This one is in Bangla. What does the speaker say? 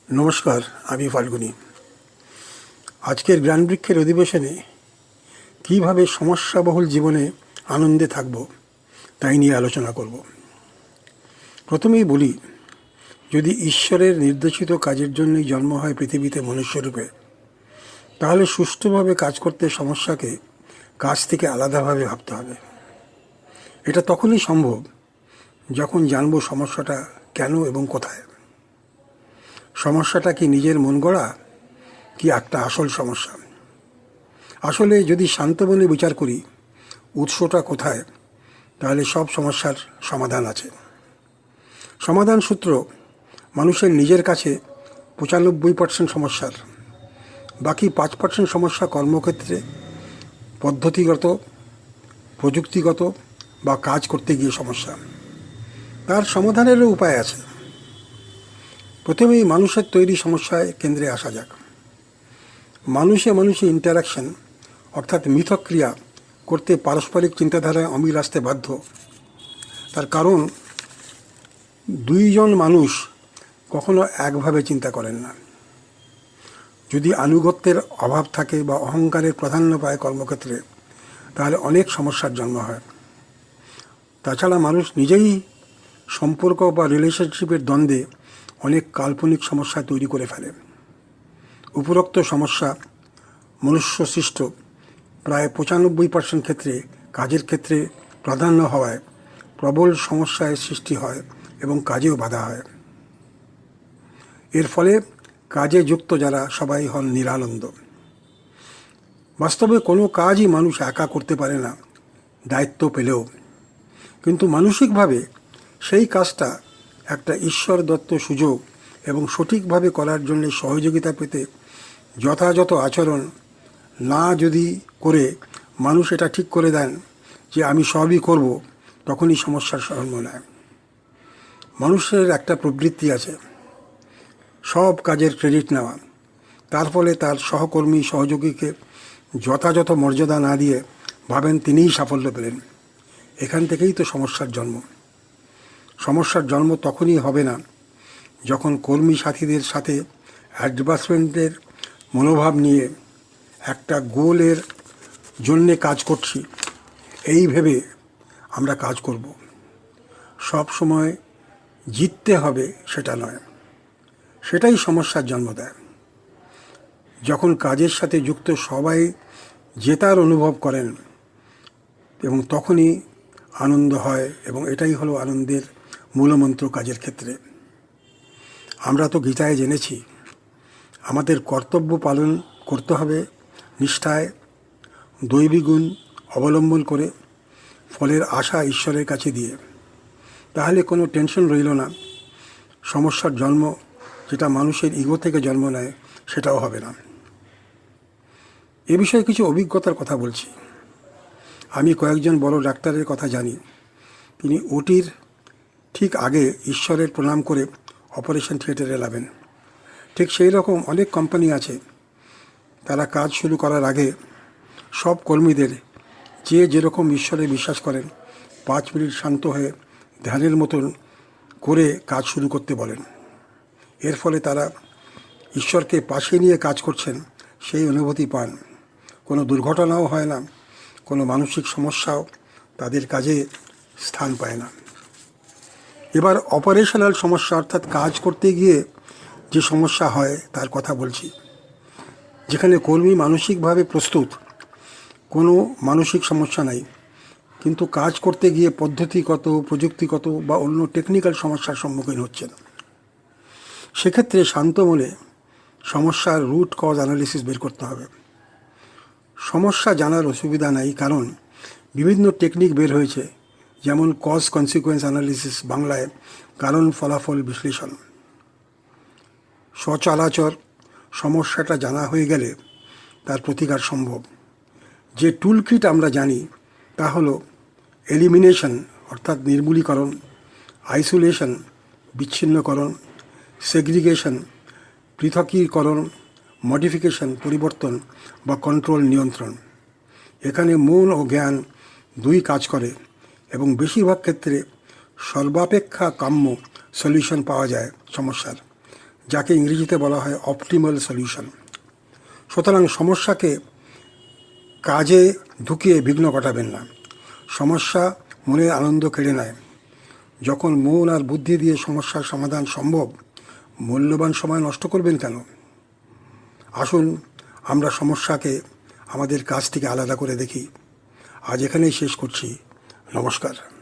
নমস্কার, আমি ফাল্গুনি। আজকের জ্ঞানবৃক্ষের অধিবেশনে কীভাবে সমস্যাবহুল জীবনে আনন্দে থাকব তাই নিয়ে আলোচনা করব। প্রথমেই বলি, যদি ঈশ্বরের নির্দেশিত কাজের জন্যই জন্ম হয় পৃথিবীতে মনুষ্যরূপে, তাহলে সুষ্ঠুভাবে কাজ করতে সমস্যাকে কাজ থেকে আলাদাভাবে ভাবতে হবে। এটা তখনই সম্ভব যখন জানব সমস্যাটা কেন এবং কোথায়। সমস্যাটা কি নিজের মন গড়া, কি একটা আসল সমস্যা? আসলে যদি শান্ত মনে বিচার করি উৎসটা কোথায়, তাহলে সব সমস্যার সমাধান আছে। সমাধান সূত্র মানুষের নিজের কাছে 95% সমস্যার, বাকি 5% সমস্যা কর্মক্ষেত্রে, পদ্ধতিগত, প্রযুক্তিগত বা কাজ করতে গিয়ে সমস্যা। তার সমাধানেরও উপায় আছে। প্রথমেই মানুষের তৈরি সমস্যায় কেন্দ্রে আসা যাক। মানুষে ইন্টারাকশন অর্থাৎ মিথক্রিয়া করতে পারস্পরিক চিন্তাধারায় অমিল আসতে বাধ্য। তার কারণ, দুইজন মানুষ কখনো একভাবে চিন্তা করেন না। যদি আনুগত্যের অভাব থাকে বা অহংকারের প্রাধান্য পায় কর্মক্ষেত্রে, তাহলে অনেক সমস্যার জন্ম হয়। তাছাড়া মানুষ নিজেই সম্পর্ক বা রিলেশনশিপের দ্বন্দ্বে অনেক কাল্পনিক সমস্যা তৈরি করে ফেলে। উপরোক্ত সমস্যা মনুষ্য সৃষ্ট, প্রায় 95% ক্ষেত্রে কাজের ক্ষেত্রে প্রাধান্য হওয়ায় প্রবল সমস্যায় সৃষ্টি হয় এবং কাজেও বাধা হয়। এর ফলে কাজে যুক্ত যারা সবাই হন নিরানন্দ। বাস্তবে কোনো কাজই মানুষ একা করতে পারে না, দায়িত্ব পেলেও। কিন্তু মানসিকভাবে সেই কাজটা একটা ঈশ্বর দত্ত সুযোগ এবং সঠিকভাবে করার জন্য সহযোগিতা পেতে যথাযথ আচরণ না যদি করে মানুষ এটা ঠিক করে দেন যে আমি সবই করব, তখনই সমস্যার জন্ম নেয়। মানুষের একটা প্রবৃত্তি আছে সব কাজের ক্রেডিট নেওয়া। তার ফলে তার সহকর্মী সহযোগীকে যথাযথ মর্যাদা না দিয়ে ভাবেন তিনিই সাফল্য পেলেন। এখান থেকেই তো সমস্যার জন্ম। সমস্যার জন্ম তখনই হবে না যখন কর্মী সাথীদের সাথে অ্যাডভান্সমেন্টের মনোভাব নিয়ে একটা গোলের জন্যে কাজ করছি এই ভেবে আমরা কাজ করব। সব সময় জিততে হবে সেটা নয়, সেটাই সমস্যার জন্ম দেয়। যখন কাজের সাথে যুক্ত সবাই জেতার অনুভব করেন এবং তখনই আনন্দ হয়, এবং এটাই হলো আনন্দের মূলমন্ত্র কাজের ক্ষেত্রে। আমরা তো গীতায় জেনেছি আমাদের কর্তব্য পালন করতে হবে নিষ্ঠায়, দৈবী গুণ অবলম্বন করে, ফলের আশা ঈশ্বরের কাছে দিয়ে। তাহলে কোনো টেনশন রইল না। সমস্যার জন্ম যেটা মানুষের ইগো থেকে জন্ম নেয় সেটাও হবে না। এ বিষয়ে কিছু অভিজ্ঞতার কথা বলছি। আমি কয়েকজন বড় ডাক্তারের কথা জানি। তিনি ওটির ঠিক আগে ঈশ্বরের প্রণাম করে অপারেশন থিয়েটারে এলাবেন। ঠিক সেই রকম অনেক কোম্পানি আছে, তারা কাজ শুরু করার আগে সব কর্মীদের যে যেরকম ঈশ্বরে বিশ্বাস করেন 5 মিনিট শান্ত হয়ে ধ্যানের মতন করে কাজ শুরু করতে বলেন। এর ফলে তারা ঈশ্বরকে পাশে নিয়ে কাজ করছেন সেই অনুভূতি পান। কোনো দুর্ঘটনাও হয় না, কোনো মানসিক সমস্যাও তাদের কাজে স্থান পায় না। এবার অপারেশনাল সমস্যা অর্থাৎ কাজ করতে গিয়ে যে সমস্যা হয় তার কথা বলছি। যেখানে কর্মী মানসিকভাবে প্রস্তুত, কোনো মানসিক সমস্যা নাই, কিন্তু কাজ করতে গিয়ে পদ্ধতিগত, প্রযুক্তিগত বা অন্য টেকনিক্যাল সমস্যার সম্মুখীন হচ্ছেন। সেক্ষেত্রে শান্ত মনে সমস্যার রুট কজ অ্যানালিসিস বের করতে হবে। সমস্যা জানার অসুবিধা নাই, কারণ বিভিন্ন টেকনিক বের হয়েছে, যেমন কজ কনসিকুয়েন্স অ্যানালিসিস, বাংলায় কারণ ফলাফল বিশ্লেষণ। সচরাচর সমস্যাটা জানা হয়ে গেলে তার প্রতিকার সম্ভব। যে টুলকিট আমরা জানি তা হলো এলিমিনেশন অর্থাৎ নির্মূলীকরণ, আইসোলেশন বিচ্ছিন্নকরণ, সেগ্রিগেশন পৃথকীকরণ, মডিফিকেশন পরিবর্তন বা কন্ট্রোল নিয়ন্ত্রণ। এখানে মন ও জ্ঞান দুই কাজ করে এবং বেশিরভাগ ক্ষেত্রে সর্বাপেক্ষা কাম্য সলিউশন পাওয়া যায় সমস্যার, যাকে ইংরেজিতে বলা হয় অপটিমাল সলিউশন। সুতরাং সমস্যাকে কাজে ঢুকিয়ে বিঘ্ন ঘটাবেন না। সমস্যা মনের আনন্দ কেড়ে নেয়। যখন মন আর বুদ্ধি দিয়ে সমস্যার সমাধান সম্ভব, মূল্যবান সময় নষ্ট করবেন কেন? আসুন আমরা সমস্যাকে আমাদের কাজ থেকে আলাদা করে দেখি। আজ এখানেই শেষ করছি। নমস্কার।